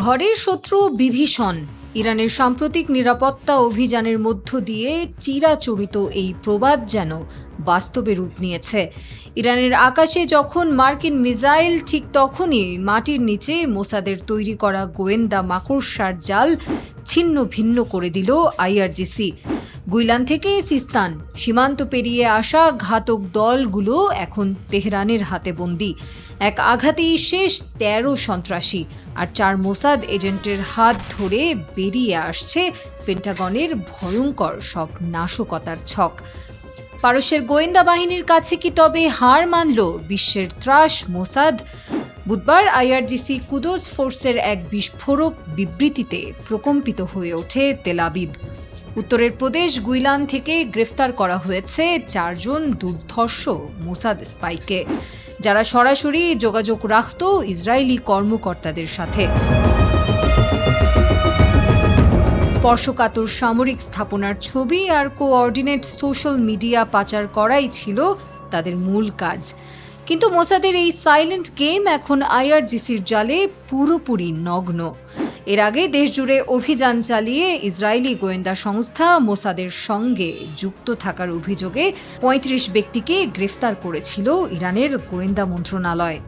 ঘরের শত্রু বিভীষণ। ইরানের সাম্প্রতিক নিরাপত্তা অভিযানের মধ্য দিয়ে চিরাচরিত এই প্রবাদ যেন বাস্তবে রূপ নিয়েছে। ইরানের আকাশে যখন মার্কিন মিসাইল, ঠিক তখনই মাটির নিচে মোসাদের তৈরি করা গোয়েন্দা মাকড়সার জাল ছিন্ন ভিন্ন করে দিল আইআরজিসি। গুইলান থেকে সিস্তান সীমান্ত পেরিয়ে আসা ঘাতক দলগুলো এখন তেহরানের হাতে বন্দী। এক আঘাতেই শেষ ১৩ সন্ত্রাসী আর ৪ মোসাদ এজেন্টের হাত ধরে বেরিয়ে আসছে পেন্টাগনের ভয়ঙ্কর সব নাশকতার ছক। পারস্যের গোয়েন্দা বাহিনীর কাছে কি তবে হার মানল বিশ্বের ত্রাস মোসাদ? বুধবার আইআরজিসি কুদস ফোর্সের এক বিস্ফোরক বিবৃতিতে প্রকম্পিত হয়ে ওঠে তেল আবিব। উত্তরের প্রদেশ গুইলান থেকে গ্রেফতার করা হয়েছে ৪ জন দুর্ধর্ষ মোসাদ স্পাইকে, যারা সরাসরি যোগাযোগ রাখত ইসরায়েলি কর্মকর্তাদের সাথে। স্পর্শকাতর সামরিক স্থাপনার ছবি আর কোঅর্ডিনেট সোশ্যাল মিডিয়া পাচার করাই ছিল তাদের মূল কাজ। কিন্তু মোসাদের এই সাইলেন্ট গেম এখন আইআরজিসির জালে পুরোপুরি নগ্ন। এর আগে দেশজুড়ে অভিযান চালিয়ে ইসরায়েলি গোয়েন্দা সংস্থা মোসাদের সঙ্গে যুক্ত থাকার অভিযোগে ৩৫ ব্যক্তিকে গ্রেফতার করেছিল ইরানের গোয়েন্দা মন্ত্রণালয়।